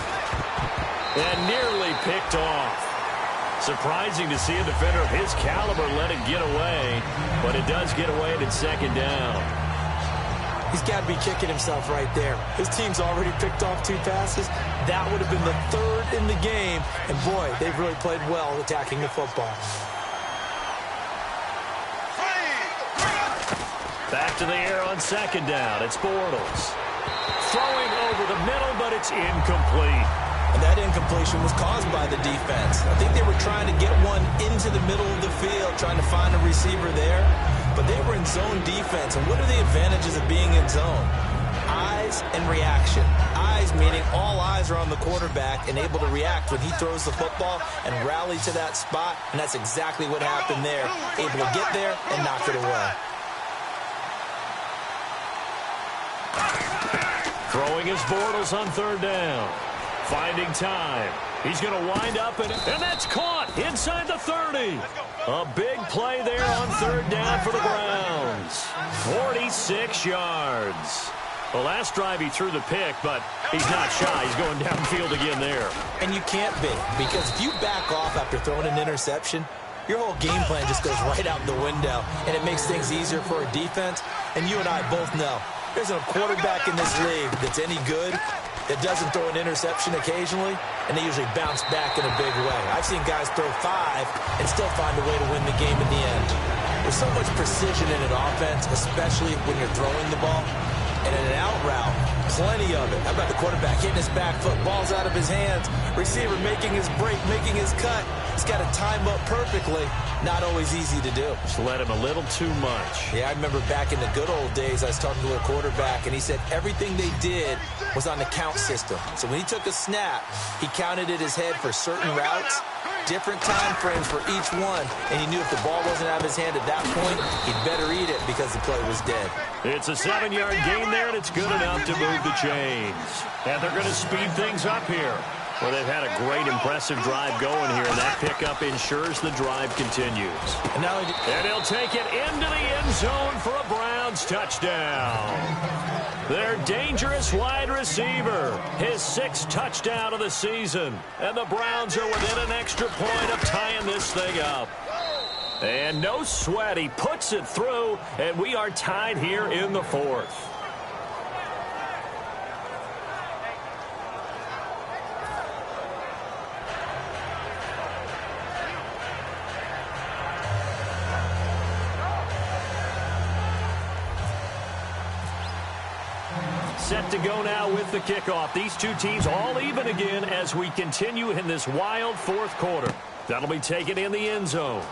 And nearly picked off. Surprising to see a defender of his caliber let it get away, but it does get away and it's 2nd down. He's got to be kicking himself right there. His team's already picked off 2 passes. That would have been the 3rd in the game. And, boy, they've really played well attacking the football. Back to the air on 2nd down. It's Bortles. Throwing over the middle, but it's incomplete. And that incompletion was caused by the defense. I think they were trying to get one into the middle of the field, trying to find a receiver there. But they were in zone defense. And what are the advantages of being in zone? Eyes and reaction. Eyes meaning all eyes are on the quarterback and able to react when he throws the football and rally to that spot. And that's exactly what happened there. Able to get there and knock it away. Throwing his Bortles on 3rd down. Finding time. He's going to wind up, and that's caught inside the 30. A big play there on 3rd down for the Browns. 46 yards. The last drive he threw the pick, but he's not shy. He's going downfield again there. And you can't be, because if you back off after throwing an interception, your whole game plan just goes right out the window, and it makes things easier for a defense. And you and I both know there's a quarterback in this league that's any good that doesn't throw an interception occasionally, and they usually bounce back in a big way. I've seen guys throw 5 and still find a way to win the game in the end. There's so much precision in an offense, especially when you're throwing the ball. And in an out route, plenty of it. How about the quarterback hitting his back foot, ball's out of his hands, receiver making his break, making his cut. He's got to time up perfectly. Not always easy to do. Just let him a little too much. Yeah, I remember back in the good old days, I was talking to a quarterback, and he said everything they did was on the count system. So when he took a snap, he counted in his head for certain routes, different time frames for each one, and he knew if the ball wasn't out of his hand at that point, he'd better eat it because the play was dead. It's a 7-yard gain there, and it's good enough to move the chains. And they're going to speed things up here. Well, they've had a great, impressive drive going here, and that pickup ensures the drive continues. And he'll take it into the end zone for a Browns touchdown. Their dangerous wide receiver, his 6th touchdown of the season. And the Browns are within an extra point of tying this thing up. And no sweat, he puts it through, and we are tied here in the 4th. Set to go now with the kickoff. These two teams all even again as we continue in this wild 4th quarter. That'll be taken in the end zone.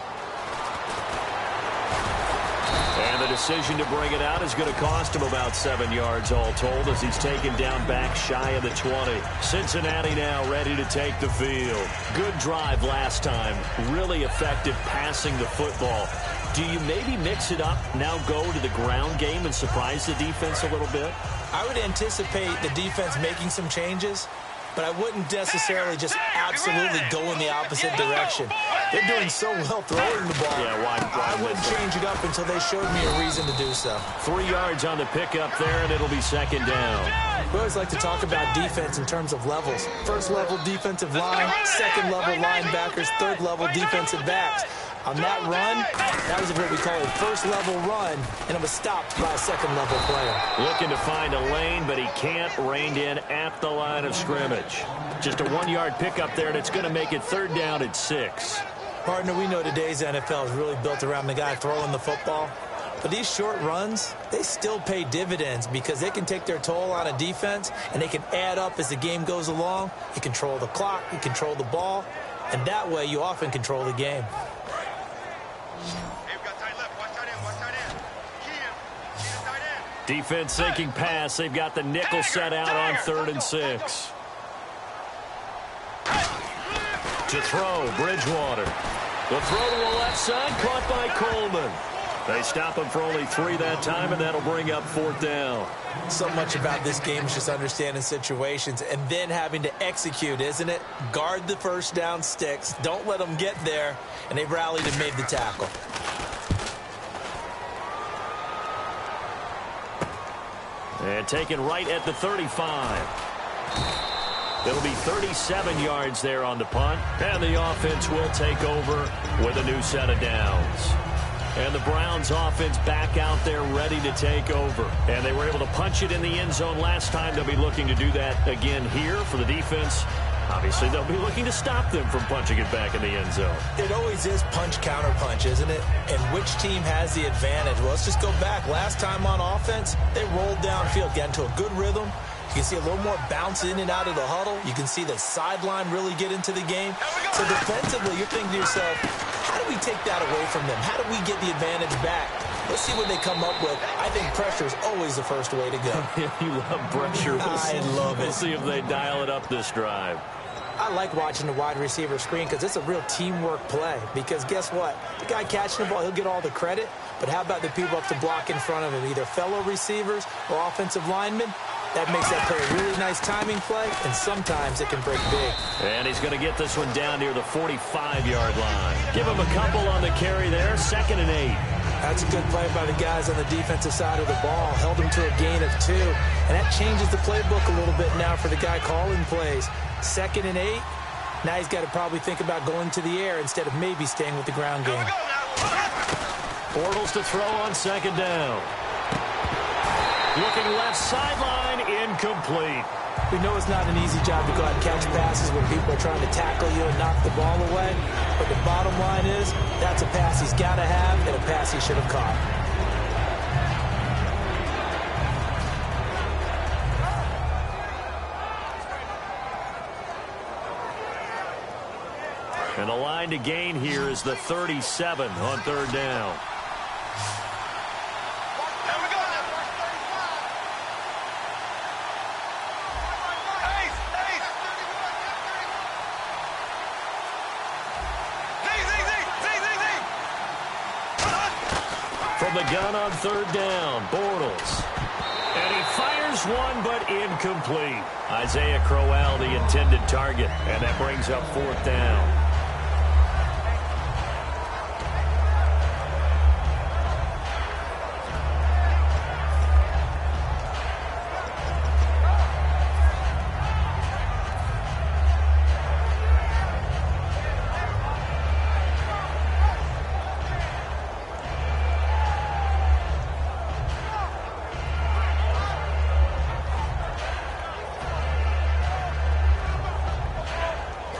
And the decision to bring it out is going to cost him about 7 yards all told as he's taken down back shy of the 20. Cincinnati now ready to take the field. Good drive last time. Really effective passing the football. Do you maybe mix it up, now go to the ground game and surprise the defense a little bit? I would anticipate the defense making some changes, but I wouldn't necessarily just absolutely go in the opposite direction. They're doing so well throwing the ball. Yeah, why I wouldn't change it up until they showed me a reason to do so. 3 yards on the pickup there, and it'll be 2nd down. We always like to talk about defense in terms of levels. 1st level defensive line, 2nd level linebackers, 3rd level defensive backs. On that run, that was what we call a 1st level run, and it was stopped by a 2nd level player. Looking to find a lane, but he can't. Reined in at the line of scrimmage. Just a 1-yard pickup there, and it's going to make it 3rd down at 6. Partner, we know today's NFL is really built around the guy throwing the football. But these short runs, they still pay dividends because they can take their toll on a defense, and they can add up as the game goes along. You control the clock, you control the ball, and that way you often control the game. Defense sinking pass. They've got the nickel set out on 3rd and 6. To throw, Bridgewater. The throw to the left side, caught by Coleman. They stop him for only 3 that time, and that'll bring up 4th down. So much about this game is just understanding situations and then having to execute, isn't it? Guard the 1st down sticks. Don't let them get there, and they've rallied and made the tackle. And taken right at the 35. It'll be 37 yards there on the punt. And the offense will take over with a new set of downs. And the Browns offense back out there ready to take over. And they were able to punch it in the end zone last time. They'll be looking to do that again here for the defense. Obviously, they'll be looking to stop them from punching it back in the end zone. It always is punch-counter-punch, isn't it? And which team has the advantage? Well, let's just go back. Last time on offense, they rolled downfield, got into a good rhythm. You can see a little more bounce in and out of the huddle. You can see the sideline really get into the game. So defensively, you're thinking to yourself, how do we take that away from them? How do we get the advantage back? Let's see what they come up with. I think pressure is always the first way to go. You love pressure. I love it. We'll see if they dial it up this drive. I like watching the wide receiver screen because it's a real teamwork play. Because guess what? The guy catching the ball, he'll get all the credit. But how about the people up to block in front of him, either fellow receivers or offensive linemen? That makes that play a really nice timing play, and sometimes it can break big. And he's going to get this one down near the 45-yard line. Give him a couple on the carry there, 2nd and 8. That's a good play by the guys on the defensive side of the ball. Held him to a gain of 2. And that changes the playbook a little bit now for the guy calling plays. 2nd and 8. Now he's got to probably think about going to the air instead of maybe staying with the ground game. Bortles to throw on 2nd down. Looking left sideline, incomplete. We know it's not an easy job to go out and catch passes when people are trying to tackle you and knock the ball away. But the bottom line is, that's a pass he's got to have and a pass he should have caught. And the line to gain here is the 37 on 3rd down. from the gun on third down. Bortles. And he fires one, but incomplete. Isaiah Crowell, the intended target. And that brings up fourth down.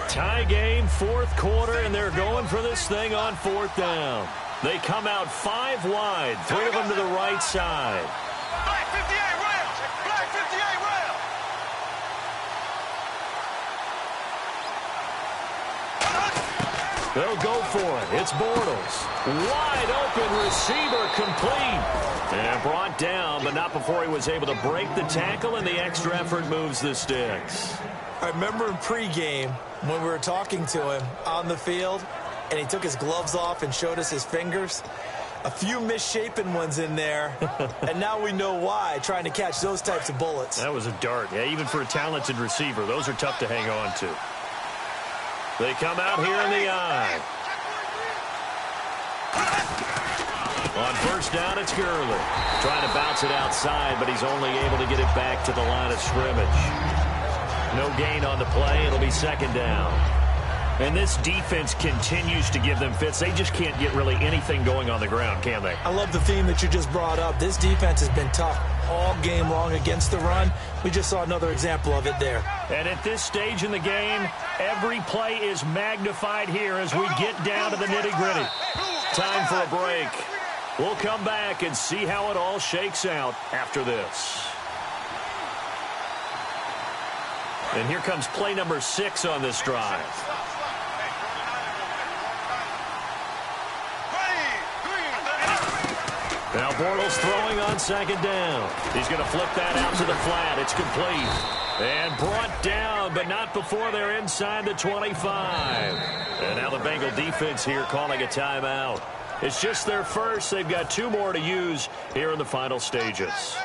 Tie game, fourth quarter, and they're going for this thing on fourth down. They come out 5 wide, 3 of them to the right side. Black 58 rail. Black 58 rail. They'll go for it. It's Bortles. Wide open receiver, complete. And brought down, but not before he was able to break the tackle, and the extra effort moves the sticks. I remember in pregame when we were talking to him on the field, and he took his gloves off and showed us his fingers. A few misshapen ones in there, and now we know why, trying to catch those types of bullets. That was a dart. Yeah, even for a talented receiver, those are tough to hang on to. They come out here in the eye. On first down, it's Gurley. Trying to bounce it outside, but he's only able to get it back to the line of scrimmage. No gain on the play. It'll be second down. And this defense continues to give them fits. They just can't get really anything going on the ground, can they? I love the theme that you just brought up. This defense has been tough all game long against the run. We just saw another example of it there. And at this stage in the game, every play is magnified here as we get down to the nitty-gritty. Time for a break. We'll come back and see how it all shakes out after this. And here comes play number 6 on this drive. Now Bortles throwing on second down. He's going to flip that out to the flat. It's complete. And brought down, but not before they're inside the 25. And now the Bengal defense here calling a timeout. It's just their first. They've got 2 more to use here in the final stages.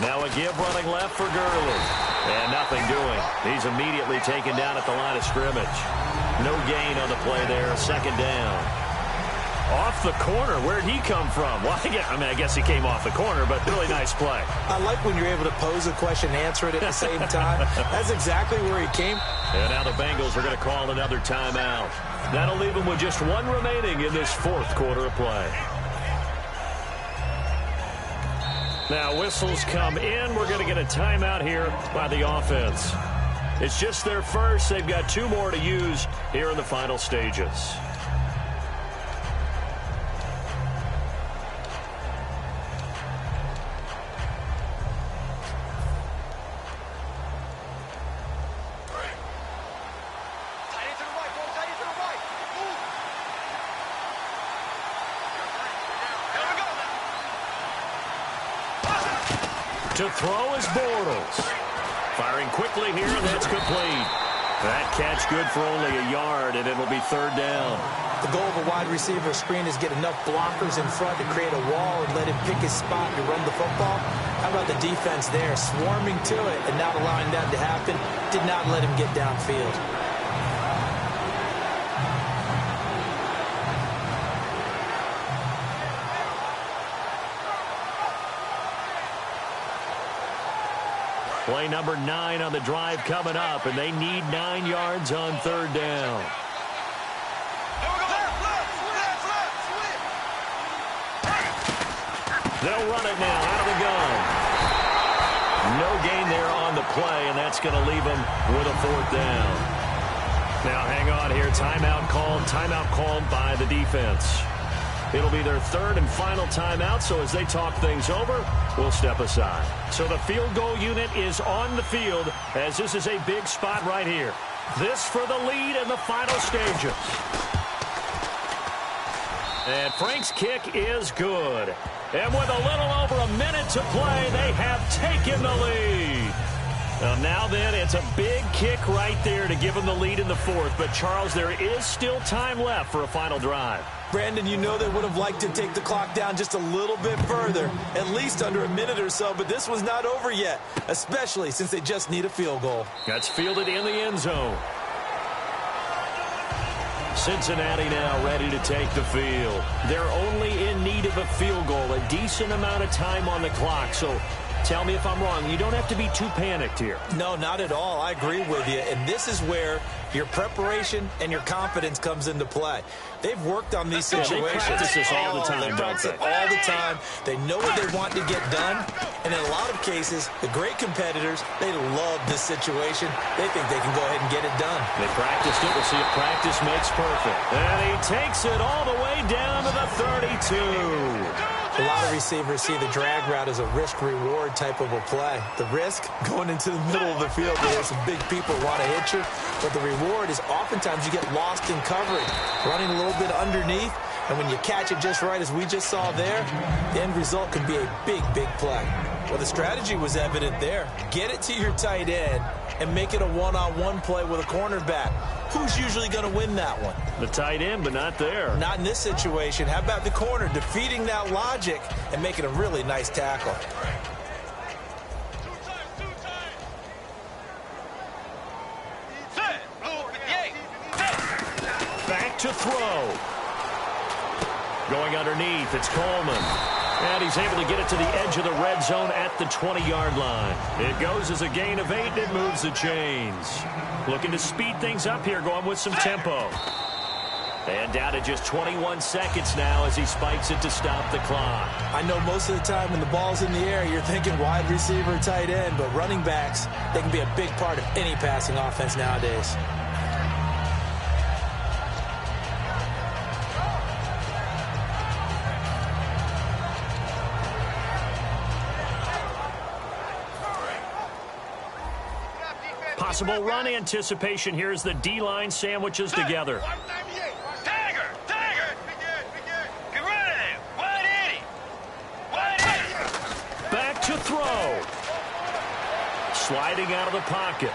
Now a give running left for Gurley. And nothing doing. He's immediately taken down at the line of scrimmage. No gain on the play there. Second down. Off the corner. Where'd he come from? Well, I guess he came off the corner, but really nice play. I like when you're able to pose a question and answer it at the same time. That's exactly where he came. And now the Bengals are going to call another timeout. That'll leave them with just 1 remaining in this fourth quarter of play. Now whistles come in. We're going to get a timeout here by the offense. It's just their first. They've got 2 more to use here in the final stages. To throw is Bortles. Firing quickly here, and that's complete. That catch good for only a yard, and it'll be third down. The goal of a wide receiver screen is get enough blockers in front to create a wall and let him pick his spot to run the football. How about the defense there, swarming to it and not allowing that to happen? Did not let him get downfield. Play number 9 on the drive coming up, and they need 9 yards on third down. They'll run it now out of the gun. No gain there on the play, and that's going to leave them with a fourth down. Now hang on here. Timeout called by the defense. It'll be their third and final timeout, so as they talk things over, we'll step aside. So the field goal unit is on the field, as this is a big spot right here. This for the lead in the final stages. And Frank's kick is good. And with a little over a minute to play, they have taken the lead. Now then, it's a big kick right there to give them the lead in the fourth. But, Charles, there is still time left for a final drive. Brandon, you know they would have liked to take the clock down just a little bit further, at least under a minute or so, but this was not over yet, especially since they just need a field goal. That's fielded in the end zone. Cincinnati now ready to take the field. They're only in need of a field goal, a decent amount of time on the clock, so tell me if I'm wrong. You don't have to be too panicked here. No, not at all. I agree with you. And this is where your preparation and your confidence comes into play. They've worked on these situations. They practice this all the time, They practice it all the time. They know what they want to get done. And in a lot of cases, the great competitors, they love this situation. They think they can go ahead and get it done. They practiced it. We'll see if practice makes perfect. And he takes it all the way down to the 32. A lot of receivers see the drag route as a risk-reward type of a play. The risk, going into the middle of the field where there's some big people want to hit you. But the reward is oftentimes you get lost in coverage, running a little bit underneath. And when you catch it just right, as we just saw there, the end result can be a big, big play. Well, the strategy was evident there. Get it to your tight end and make it a one-on-one play with a cornerback. Who's usually going to win that one? The tight end, but not there. Not in this situation. How about the corner defeating that logic and making a really nice tackle? Back to throw. Going underneath, it's Coleman. And he's able to get it to the edge of the red zone at the 20-yard line. It goes as a gain of 8, and it moves the chains. Looking to speed things up here, going with some tempo. And down to just 21 seconds now as he spikes it to stop the clock. I know most of the time when the ball's in the air, you're thinking wide receiver, tight end, but running backs, they can be a big part of any passing offense nowadays. Possible run anticipation here as the D-line sandwiches together. Tiger! Get rid of him! 180! Back to throw. Sliding out of the pocket.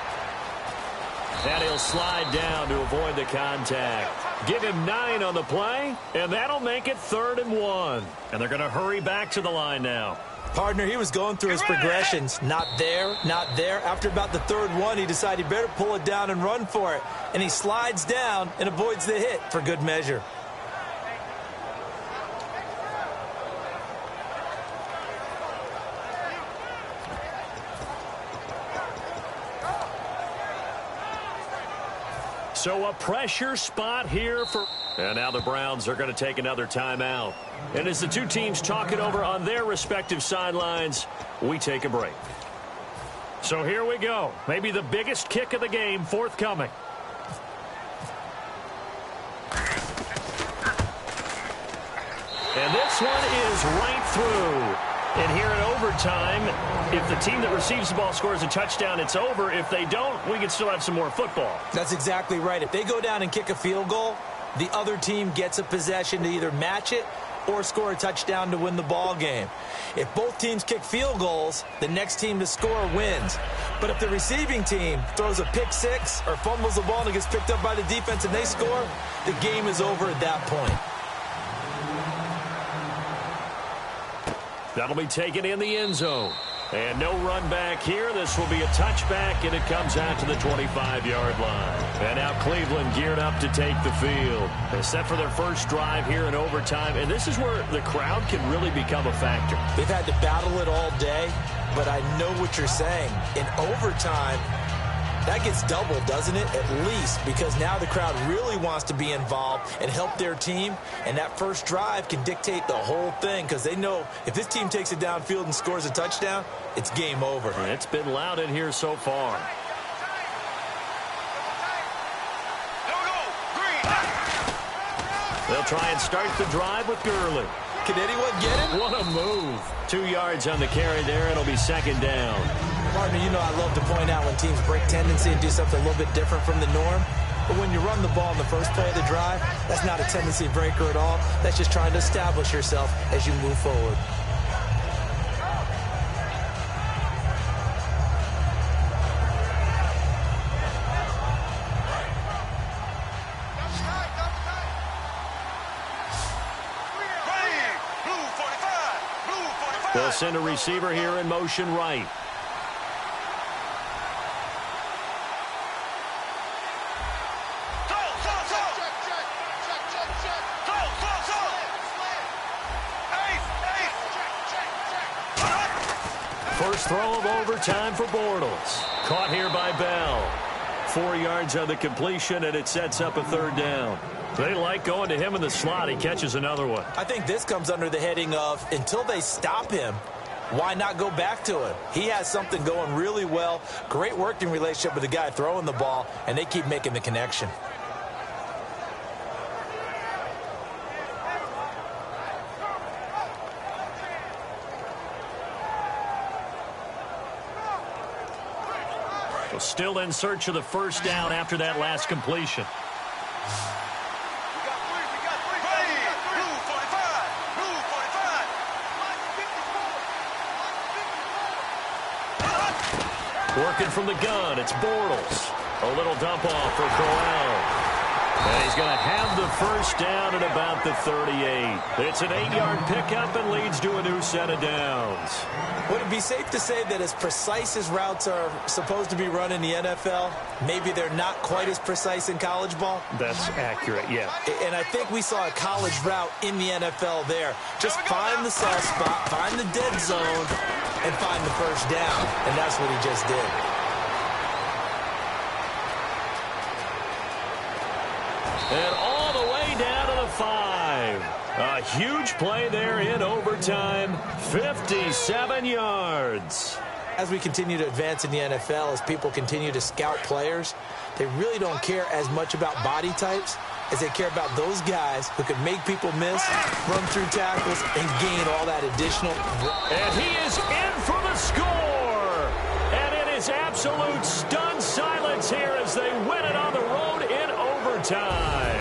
And he'll slide down to avoid the contact. Give him 9 on the play, and that'll make it 3rd and 1. And they're going to hurry back to the line now. Partner, he was going through his progressions. Not there, not there. After about the 3rd one, he decided he better pull it down and run for it. And he slides down and avoids the hit for good measure. So a pressure spot here for... And now the Browns are going to take another timeout. And as the two teams talk it over on their respective sidelines, we take a break. So here we go. Maybe the biggest kick of the game forthcoming. And this one is right through. And here in overtime, if the team that receives the ball scores a touchdown, it's over. If they don't, we can still have some more football. That's exactly right. If they go down and kick a field goal, the other team gets a possession to either match it or score a touchdown to win the ball game. If both teams kick field goals, the next team to score wins. But if the receiving team throws a pick six or fumbles the ball and it gets picked up by the defense and they score, the game is over at that point. That'll be taken in the end zone. And no run back here. This will be a touchback, and it comes out to the 25-yard line. And now Cleveland geared up to take the field. They're set for their first drive here in overtime, and this is where the crowd can really become a factor. They've had to battle it all day, but I know what you're saying. In overtime, that gets doubled, doesn't it? At least, because now the crowd really wants to be involved and help their team, and that first drive can dictate the whole thing because they know if this team takes it downfield and scores a touchdown, it's game over. And it's been loud in here so far. They'll They'll try and start the drive with Gurley. Can anyone get him? What a move. 2 yards on the carry there. It'll be second down. Partner, you know I love to point out when teams break tendency and do something a little bit different from the norm. But when you run the ball in the first play of the drive, that's not a tendency breaker at all. That's just trying to establish yourself as you move forward. They'll send a receiver here in motion right. First throw of overtime for Bortles. Caught here by Bell. 4 yards on the completion, and it sets up a third down. They like going to him in the slot. He catches another one. I think this comes under the heading of until they stop him, why not go back to him? He has something going really well. Great working relationship with the guy throwing the ball, and they keep making the connection. Well, still in search of the first down after that last completion. Working from the gun, it's Bortles. A little dump off for Corral. And he's going to have the first down at about the 38. It's an 8-yard pickup and leads to a new set of downs. Would it be safe to say that as precise as routes are supposed to be run in the NFL, maybe they're not quite as precise in college ball? That's accurate, yeah. And I think we saw a college route in the NFL there. Just find the soft spot, find the dead zone, and find the first down. And that's what he just did. And all the way down to the 5. A huge play there in overtime. 57 yards. As we continue to advance in the NFL, as people continue to scout players, they really don't care as much about body types as they care about those guys who can make people miss, run through tackles, and gain all that additional. And he is in for the score. And it is absolute stunned silence here as they win it on the road in overtime.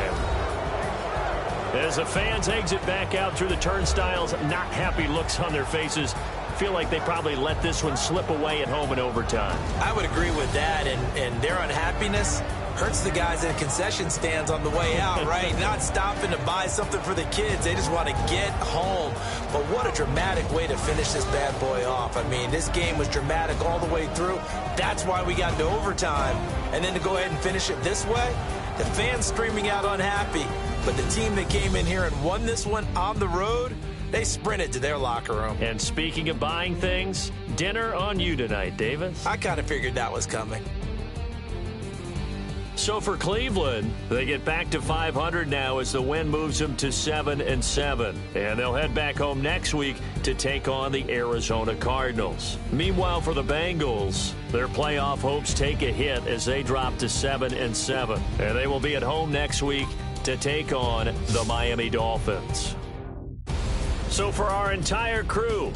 As the fans exit back out through the turnstiles, not happy looks on their faces. Feel like they probably let this one slip away at home in overtime. I would agree with that, and their unhappiness hurts the guys in concession stands on the way out, right? Not stopping to buy something for the kids. They just want to get home. But what a dramatic way to finish this bad boy off. I mean, this game was dramatic all the way through. That's why we got into overtime. And then to go ahead and finish it this way, the fans streaming out unhappy. But the team that came in here and won this one on the road, they sprinted to their locker room. And speaking of buying things, dinner on you tonight, Davis. I kind of figured that was coming. So for Cleveland, they get back to 500 now as the win moves them to 7-7. And they'll head back home next week to take on the Arizona Cardinals. Meanwhile, for the Bengals, their playoff hopes take a hit as they drop to 7-7. And they will be at home next week to take on the Miami Dolphins. So for our entire crew,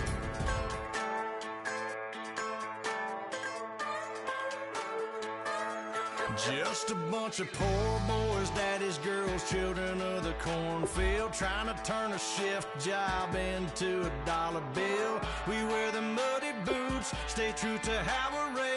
just a bunch of poor boys, daddies, girls, children of the cornfield, trying to turn a shift job into a dollar bill. We wear the muddy boots, stay true to how we're raised.